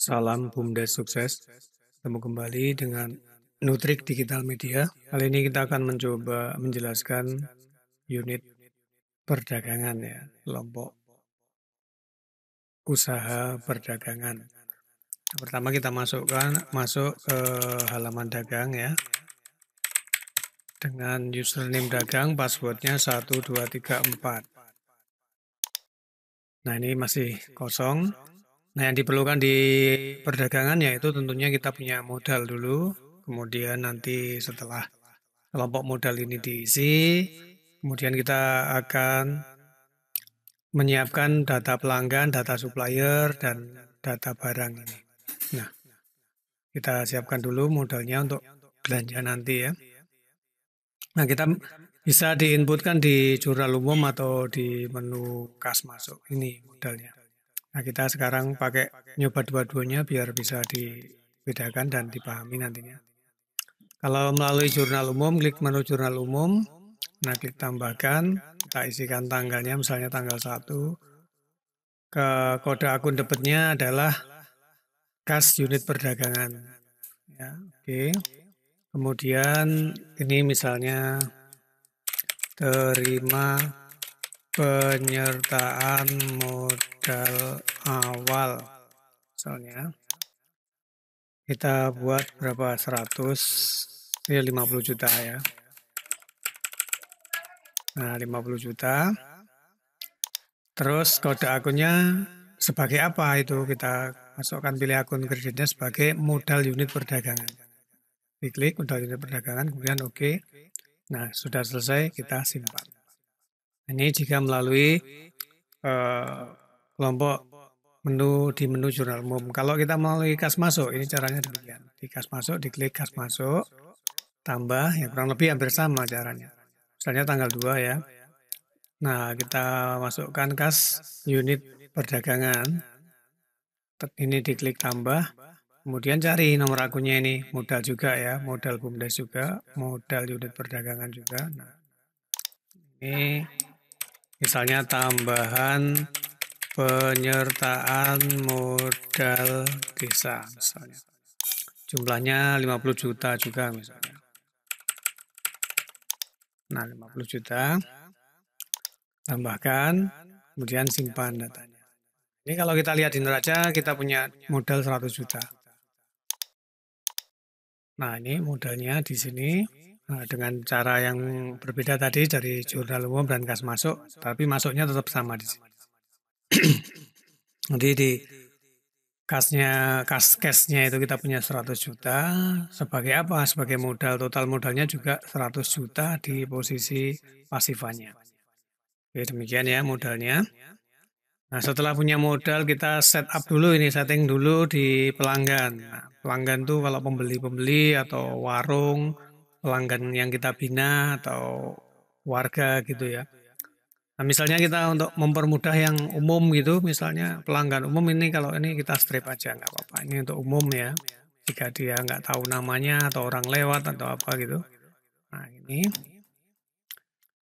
Salam BUMDes sukses. Ketemu kembali dengan Nutrik Digital Media. Kali ini kita akan mencoba menjelaskan unit perdagangan ya, kelompok usaha perdagangan. Pertama kita masuk ke halaman dagang ya. Dengan username dagang, passwordnya 1234. Nah ini masih kosong. Nah yang diperlukan di perdagangan yaitu tentunya kita punya modal dulu. Kemudian nanti setelah kelompok modal ini diisi, kemudian kita akan menyiapkan data pelanggan, data supplier, dan data barang ini. Nah, kita siapkan dulu modalnya untuk belanja nanti ya. Nah, kita bisa diinputkan di jurnal umum atau di menu kas masuk. Ini modalnya. Nah, kita sekarang pakai nyoba dua-duanya biar bisa dibedakan dan dipahami nantinya. Kalau melalui jurnal umum, klik menu jurnal umum, nah klik tambahkan, kita isikan tanggalnya, misalnya tanggal 1, kode akun debitnya adalah kas unit perdagangan. Ya, oke. Kemudian ini misalnya terima penyertaan modal awal, misalnya kita buat berapa, 100, ya 50 juta ya. Nah 50 juta. Terus kode akunnya sebagai apa itu, kita masukkan, pilih akun kreditnya sebagai modal unit perdagangan. Diklik modal unit perdagangan, kemudian oke. Nah sudah selesai, kita simpan. Ini jika melalui kelompok di menu jurnal umum. Kalau kita melalui kas masuk, ini caranya demikian. Di kas masuk, diklik kas masuk, tambah, ya kurang lebih hampir sama caranya. Misalnya tanggal 2 ya. Nah, kita masukkan kas unit perdagangan. Ini diklik tambah, kemudian cari nomor akunnya ini. Modal juga ya, modal BUMDes juga, modal unit perdagangan juga. Nah, ini misalnya tambahan penyertaan modal desa misalnya. Jumlahnya 50 juta juga misalnya. Nah, 50 juta. Tambahkan, kemudian simpan datanya. Ini kalau kita lihat di neraca, kita punya modal 100 juta. Nah, ini modalnya di sini. Nah, dengan cara yang berbeda tadi dari jurnal umum dan kas masuk, tapi masuknya tetap sama di sini. Jadi di cashnya itu kita punya 100 juta. Sebagai apa? Sebagai modal. Total modalnya juga 100 juta di posisi pasifannya. Oke, demikian ya modalnya. Nah, setelah punya modal, kita setup dulu ini, setting dulu di pelanggan. Nah, pelanggan tuh kalau pembeli-pembeli atau warung, pelanggan yang kita bina atau warga gitu ya. Nah, misalnya kita untuk mempermudah yang umum gitu, misalnya pelanggan umum ini, kalau ini kita strip aja, nggak apa-apa. Ini untuk umum ya, jika dia nggak tahu namanya atau orang lewat atau apa gitu. Nah, ini.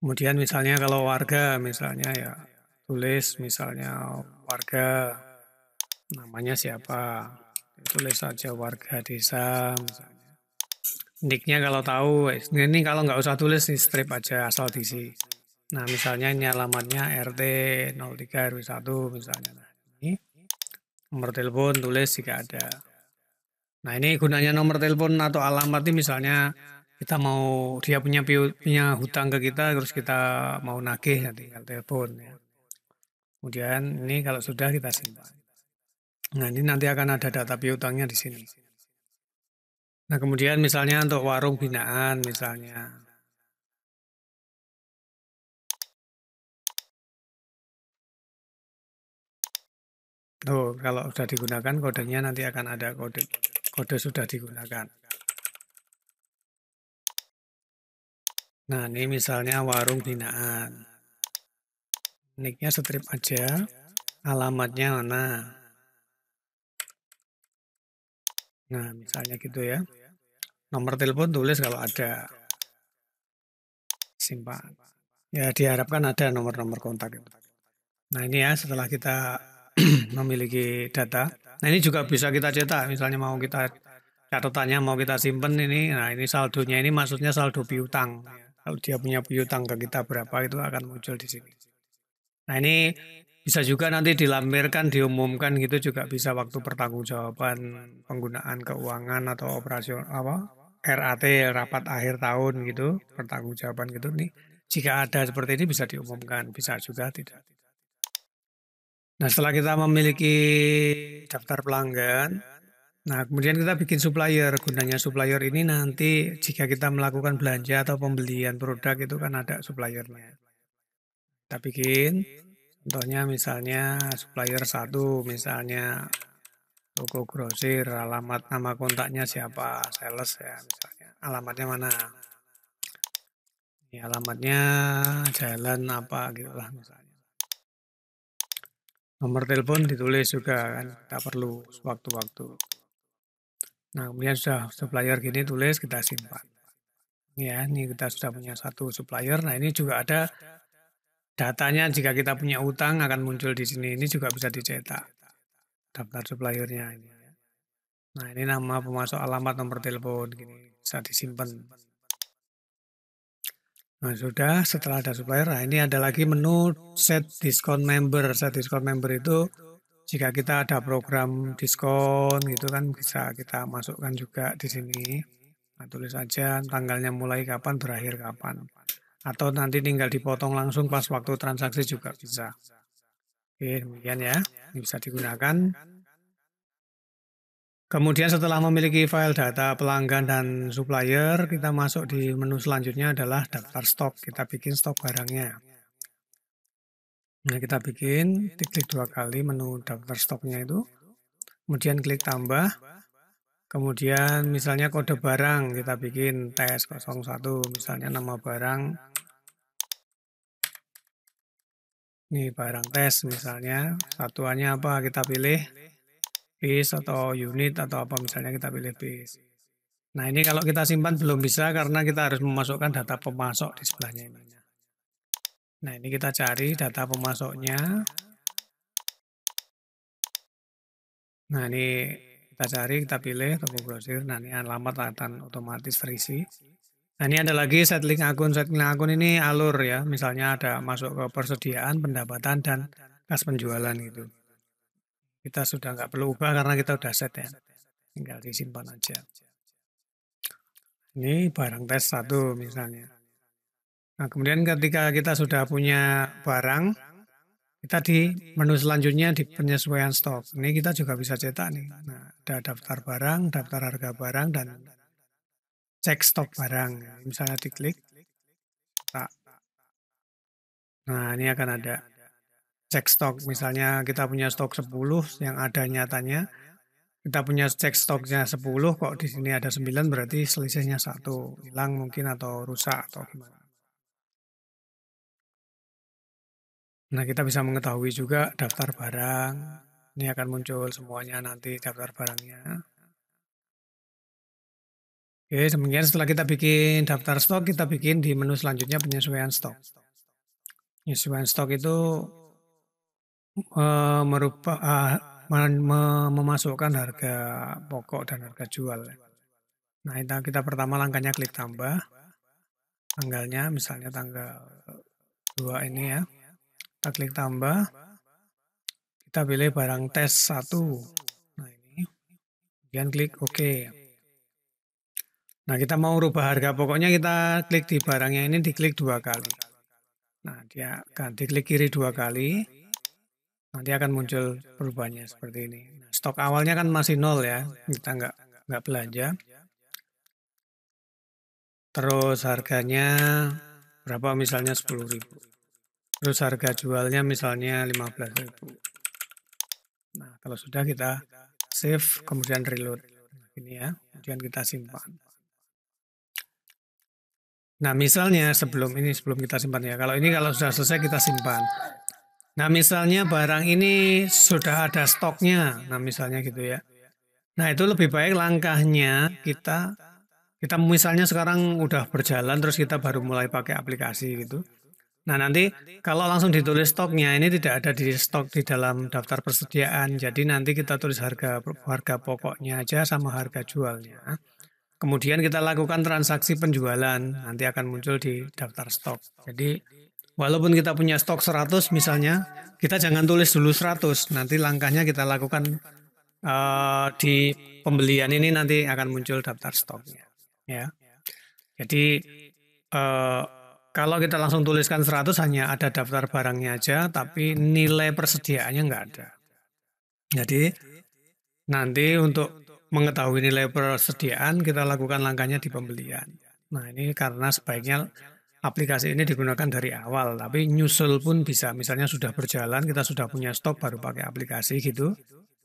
Kemudian misalnya kalau warga, misalnya ya tulis misalnya warga, namanya siapa, tulis saja warga desa misalnya. Nicknya kalau tahu, ini kalau nggak usah tulis, strip aja asal diisi. Nah misalnya ini alamatnya RT 03 RW 1 misalnya. Nah, ini nomor telepon tulis jika ada. Nah ini gunanya nomor telepon atau alamat ini, misalnya kita mau, dia punya hutang ke kita, terus kita mau nagih, ya tinggal telepon ya. Kemudian ini kalau sudah kita simpan. Nah ini nanti akan ada data piutangnya di sini. Nah kemudian misalnya untuk warung binaan misalnya. Tuh kalau sudah digunakan kodenya nanti akan ada kode sudah digunakan. Nah ini misalnya warung binaan. Nicknya strip aja, alamatnya mana. Nah misalnya gitu ya. Nomor telepon tulis kalau ada. Simpan. Ya diharapkan ada nomor-nomor kontak. Nah ini ya, setelah kita memiliki data. Nah ini juga bisa kita cetak, misalnya mau kita catatannya mau kita simpen ini, nah ini saldonya ini maksudnya saldo piutang. Kalau dia punya piutang ke kita berapa itu akan muncul di sini. Nah ini bisa juga nanti dilampirkan, diumumkan gitu juga bisa waktu pertanggungjawaban penggunaan keuangan atau operasional apa RAT rapat akhir tahun gitu, pertanggungjawaban gitu nih. Jika ada seperti ini bisa diumumkan, bisa juga tidak. Nah, setelah kita memiliki daftar pelanggan, nah kemudian kita bikin supplier. Gunanya supplier ini nanti jika kita melakukan belanja atau pembelian produk itu kan ada suppliernya. Kita bikin, contohnya misalnya supplier satu, misalnya toko grosir, alamat nama kontaknya siapa, sales ya misalnya. Alamatnya mana? Ya, alamatnya jalan apa gitu lah misalnya. Nomor telepon ditulis juga kan, kita perlu sewaktu-waktu. Nah, kemudian sudah supplier gini tulis, kita simpan. Ya, ini kita sudah punya satu supplier. Nah, ini juga ada datanya jika kita punya utang akan muncul di sini. Ini juga bisa dicetak daftar suppliernya ini. Nah, ini nama, pemasok, alamat, nomor telepon gini bisa disimpan. Nah, sudah setelah ada supplier, nah ini ada lagi menu set discount member. Set discount member itu jika kita ada program diskon gitu kan bisa kita masukkan juga di sini. Nah, tulis aja tanggalnya mulai kapan, berakhir kapan. Atau nanti tinggal dipotong langsung pas waktu transaksi juga bisa. Oke, demikian ya. Ini bisa digunakan. Kemudian setelah memiliki file data pelanggan dan supplier, kita masuk di menu selanjutnya adalah daftar stok. Kita bikin stok barangnya. Nah, kita bikin, klik 2 kali menu daftar stoknya itu. Kemudian klik tambah. Kemudian misalnya kode barang, kita bikin tes 01, misalnya nama barang. Ini barang tes misalnya, satuannya apa, kita pilih piece atau unit atau apa misalnya kita pilih piece. Nah ini kalau kita simpan belum bisa karena kita harus memasukkan data pemasok di sebelahnya ini. Nah ini kita cari data pemasoknya. Nah ini kita cari, kita pilih toko grosir. Nah ini alamat akan otomatis terisi. Nah ini ada lagi set link akun. Set link akun ini alur ya. Misalnya ada masuk ke persediaan, pendapatan, dan kas penjualan gitu. Kita sudah nggak perlu ubah karena kita udah set ya. Tinggal disimpan aja. Ini barang tes 1 misalnya. Nah kemudian ketika kita sudah punya barang, kita di menu selanjutnya di penyesuaian stok. Ini kita juga bisa cetak nih. Nah ada daftar barang, daftar harga barang, dan cek stok barang. Misalnya diklik. Nah ini akan ada cek stok. Misalnya kita punya stok 10 yang ada nyatanya. Kita punya cek stoknya 10, kok di sini ada 9 berarti selisihnya 1. Hilang mungkin atau rusak atau gimana. Nah kita bisa mengetahui juga daftar barang. Ini akan muncul semuanya nanti daftar barangnya. Oke, demikian setelah kita bikin daftar stok, kita bikin di menu selanjutnya penyesuaian stok. Penyesuaian stok itu memasukkan harga pokok dan harga jual. Nah, kita pertama langkahnya klik tambah. Tanggalnya misalnya tanggal 2 ini ya. Kita klik tambah. Kita pilih barang tes 1. Nah, ini. Kemudian klik OK. Nah, kita mau rubah harga pokoknya kita klik di barangnya ini diklik 2 kali. Nah, dia akan diklik kiri 2 kali. Nanti akan muncul perubahannya seperti ini. Nah, stok awalnya kan masih 0 ya, kita nggak belanja. Terus harganya berapa misalnya 10.000. Terus harga jualnya misalnya 15.000. Nah, kalau sudah kita save kemudian reload. Nah, ini ya, kemudian kita simpan. Nah, misalnya sebelum kita simpan ya. Kalau sudah selesai kita simpan. Nah, misalnya barang ini sudah ada stoknya. Nah, misalnya gitu ya. Nah, itu lebih baik langkahnya kita misalnya sekarang udah berjalan terus kita baru mulai pakai aplikasi gitu. Nah, nanti kalau langsung ditulis stoknya, ini tidak ada di stok di dalam daftar persediaan. Jadi nanti kita tulis harga pokoknya aja sama harga jualnya. Kemudian kita lakukan transaksi penjualan, nanti akan muncul di daftar stok. Jadi walaupun kita punya stok 100 misalnya, kita jangan tulis dulu 100. Nanti langkahnya kita lakukan di pembelian ini nanti akan muncul daftar stoknya. Ya. Jadi kalau kita langsung tuliskan 100 hanya ada daftar barangnya aja, tapi nilai persediaannya nggak ada. Jadi nanti untuk mengetahui nilai persediaan kita lakukan langkahnya di pembelian. Nah ini karena sebaiknya aplikasi ini digunakan dari awal, tapi nyusul pun bisa. Misalnya sudah berjalan, kita sudah punya stok baru pakai aplikasi gitu.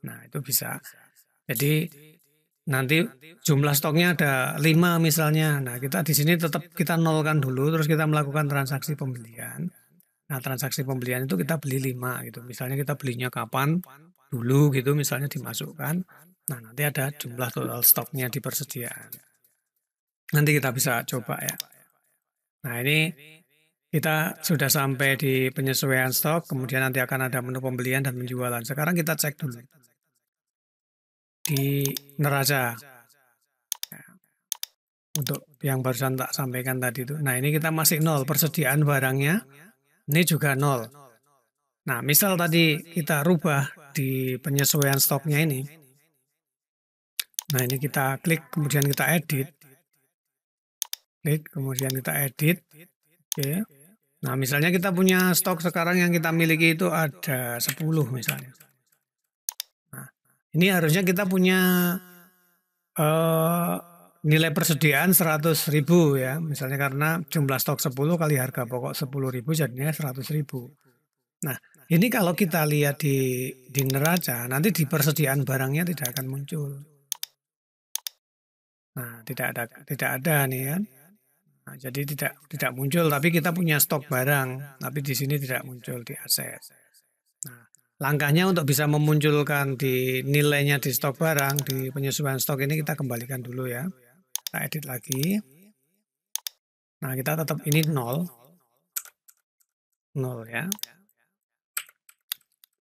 Nah itu bisa. Jadi nanti jumlah stoknya ada 5 misalnya. Nah, kita di sini tetap kita nolkan dulu, terus kita melakukan transaksi pembelian. Nah, transaksi pembelian itu kita beli 5 gitu. Misalnya kita belinya kapan dulu gitu, misalnya dimasukkan. Nah, nanti ada jumlah total stoknya di persediaan. Nanti kita bisa coba ya. Nah, ini kita sudah sampai di penyesuaian stok, kemudian nanti akan ada menu pembelian dan penjualan. Sekarang kita cek dulu di neraca. Untuk yang barusan tak sampaikan tadi itu. Nah ini kita masih nol, persediaan barangnya ini juga nol. Nah misal tadi kita rubah di penyesuaian stoknya ini. Nah ini kita klik, kemudian kita edit. Klik, kemudian kita edit. Oke. Nah misalnya kita punya stok sekarang yang kita miliki itu ada 10 misalnya. Nah ini harusnya kita punya nilai persediaan 100.000 ya, misalnya karena jumlah stok 10 kali harga pokok 10.000 jadinya 100.000. Nah, ini kalau kita lihat di neraca, nanti di persediaan barangnya tidak akan muncul. Nah, tidak ada nih kan. Nah, jadi tidak muncul, tapi kita punya stok barang, tapi di sini tidak muncul di aset. Nah, langkahnya untuk bisa memunculkan di nilainya di stok barang, di penyesuaian stok ini kita kembalikan dulu ya. Kita edit lagi. Nah, kita tetap ini 0 ya.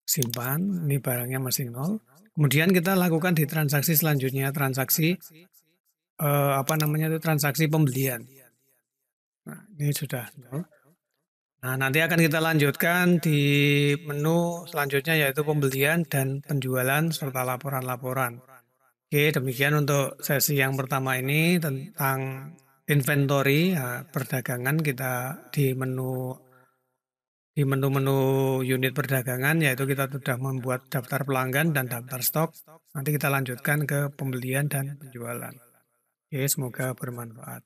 Simpan, ini barangnya masih 0. Kemudian kita lakukan di transaksi selanjutnya, transaksi transaksi pembelian. Nah, ini sudah 0. Nah, nanti akan kita lanjutkan di menu selanjutnya yaitu pembelian dan penjualan serta laporan-laporan. Oke, demikian untuk sesi yang pertama ini tentang inventory perdagangan. Kita di menu-menu unit perdagangan yaitu kita sudah membuat daftar pelanggan dan daftar stok. Nanti kita lanjutkan ke pembelian dan penjualan. Oke, semoga bermanfaat.